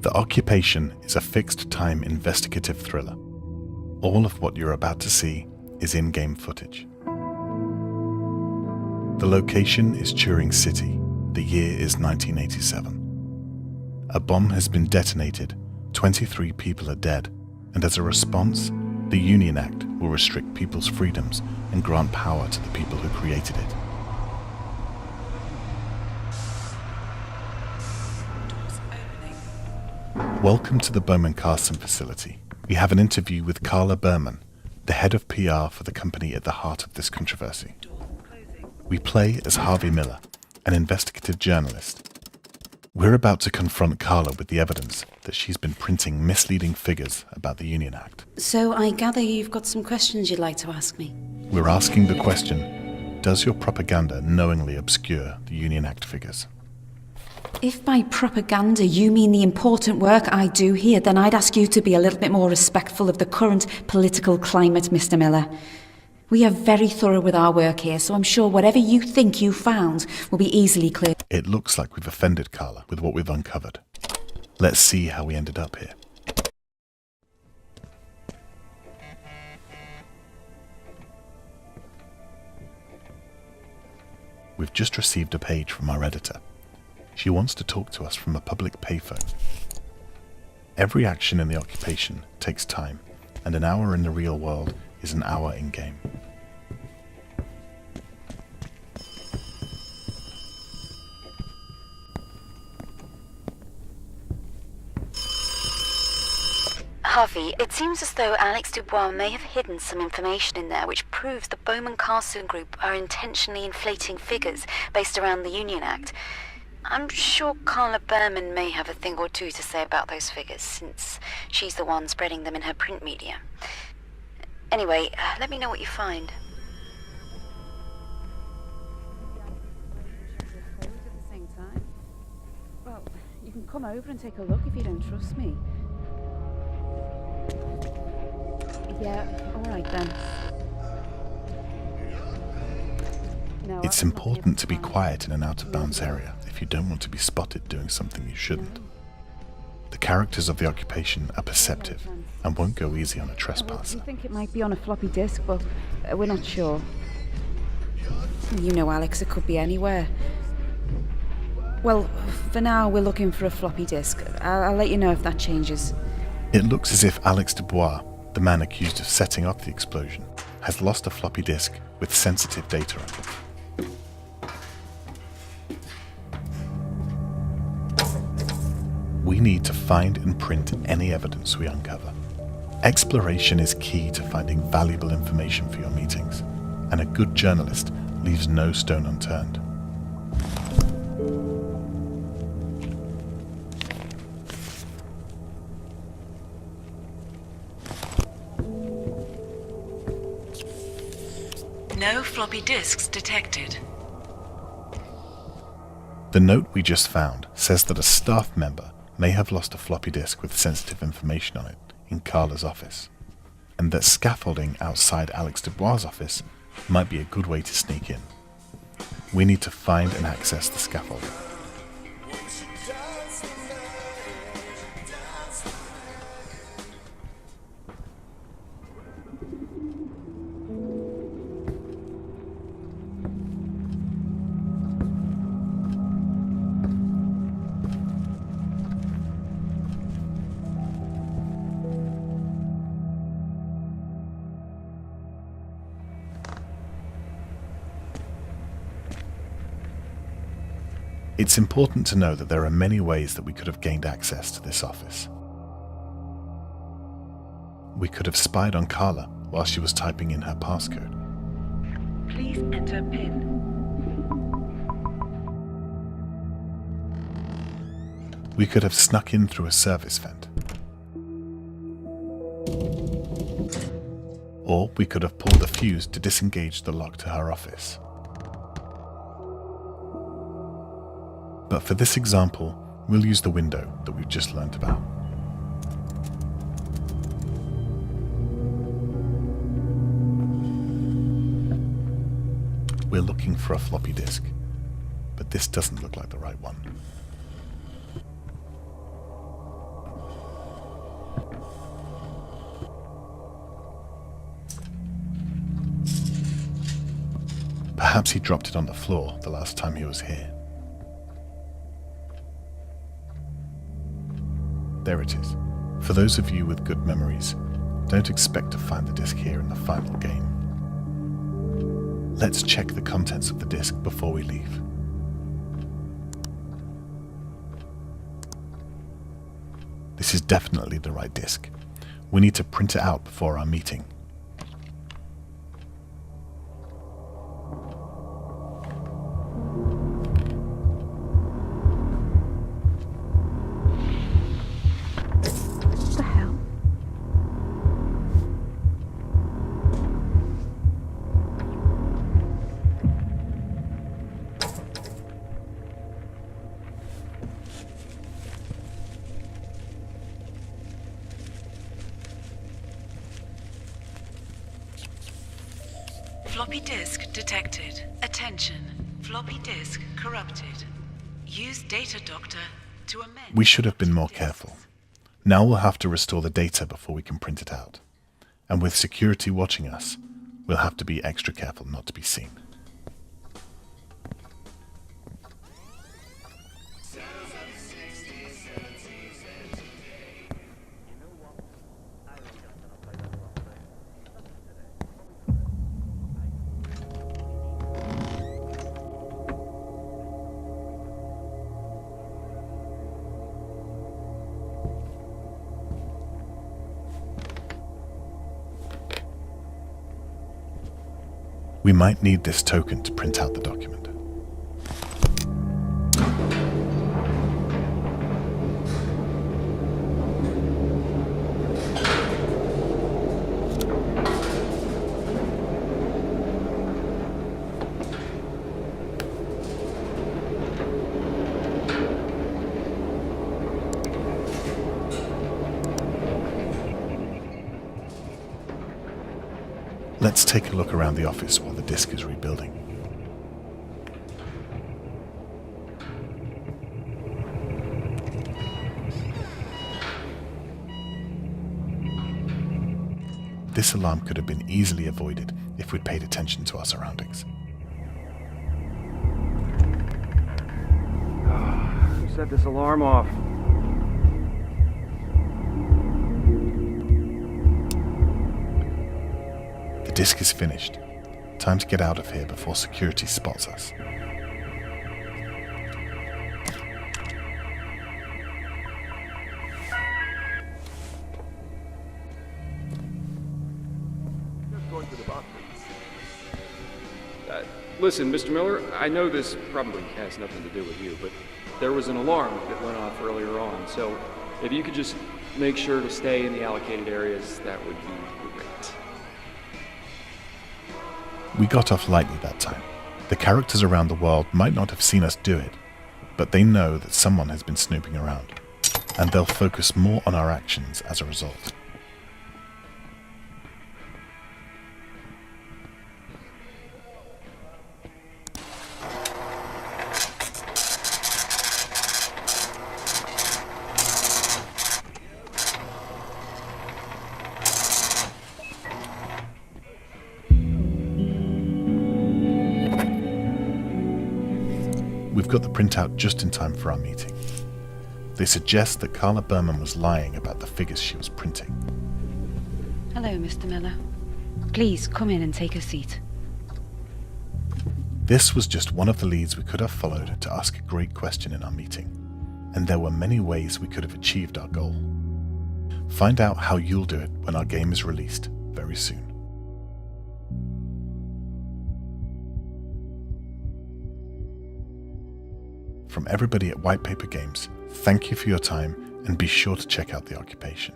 The Occupation is a fixed-time investigative thriller. All of what you're about to see is in-game footage. The location is Turing City. The year is 1987. A bomb has been detonated, 23 people are dead, and as a response, the Union Act will restrict people's freedoms and grant power to the people who created it. Welcome to the Bowman-Carson facility. We have an interview with Carla Berman, the head of PR for the company at the heart of this controversy. We play as Harvey Miller, an investigative journalist. We're about to confront Carla with the evidence that she's been printing misleading figures about the Union Act. So I gather you've got some questions you'd like to ask me. We're asking the question, does your propaganda knowingly obscure the Union Act figures? If by propaganda you mean the important work I do here, then I'd ask you to be a little bit more respectful of the current political climate, Mr. Miller. We are very thorough with our work here, so I'm sure whatever you think you found will be easily clear. It looks like we've offended Carla with what we've uncovered. Let's see how we ended up here. We've just received a page from our editor. She wants to talk to us from a public payphone. Every action in the Occupation takes time, and an hour in the real world is an hour in-game. Harvey, it seems as though Alex Dubois may have hidden some information in there which proves the Bowman-Carson Group are intentionally inflating figures based around the Union Act. I'm sure Carla Berman may have a thing or two to say about those figures, since she's the one spreading them in her print media. Anyway, let me know what you find. Well, you can come over and take a look if you don't trust me. Yeah, all right then. No, It's important to be quiet in an out-of-bounds area if you don't want to be spotted doing something you shouldn't. The characters of the Occupation are perceptive and won't go easy on a trespasser. We think it might be on a floppy disk, but we're not sure. You know, Alex, it could be anywhere. Well, for now, we're looking for a floppy disk. I'll let you know if that changes. It looks as if Alex Dubois, the man accused of setting off the explosion, has lost a floppy disk with sensitive data on it. We need to find and print any evidence we uncover. Exploration is key to finding valuable information for your meetings, and a good journalist leaves no stone unturned. No floppy disks detected. The note we just found says that a staff member may have lost a floppy disk with sensitive information on it in Carla's office, and that scaffolding outside Alex Dubois' office might be a good way to sneak in. We need to find and access the scaffolding. It's important to know that there are many ways that we could have gained access to this office. We could have spied on Carla while she was typing in her passcode. Please enter PIN. We could have snuck in through a service vent. Or we could have pulled the fuse to disengage the lock to her office. But for this example, we'll use the window that we've just learnt about. We're looking for a floppy disk, but this doesn't look like the right one. Perhaps he dropped it on the floor the last time he was here. There it is. For those of you with good memories, don't expect to find the disc here in the final game. Let's check the contents of the disc before we leave. This is definitely the right disc. We need to print it out before our meeting. What the hell? Floppy disk detected. Attention. Floppy disk corrupted. Use data doctor to amend. We should have been more careful. Now we'll have to restore the data before we can print it out. And with security watching us, we'll have to be extra careful not to be seen. We might need this token to print out the document. Let's take a look around the office while the disk is rebuilding. This alarm could have been easily avoided if we'd paid attention to our surroundings. Who set this alarm off? The disk is finished. Time to get out of here before security spots us. Listen, Mr. Miller, I know this probably has nothing to do with you, but there was an alarm that went off earlier on, so if you could just make sure to stay in the allocated areas, that would be great. We got off lightly that time. The characters around the world might not have seen us do it, but they know that someone has been snooping around, and they'll focus more on our actions as a result. We've got the printout just in time for our meeting. They suggest that Carla Berman was lying about the figures she was printing. Hello, Mr. Miller. Please come in and take a seat. This was just one of the leads we could have followed to ask a great question in our meeting, and there were many ways we could have achieved our goal. Find out how you'll do it when our game is released very soon. From everybody at White Paper Games, thank you for your time and be sure to check out The Occupation.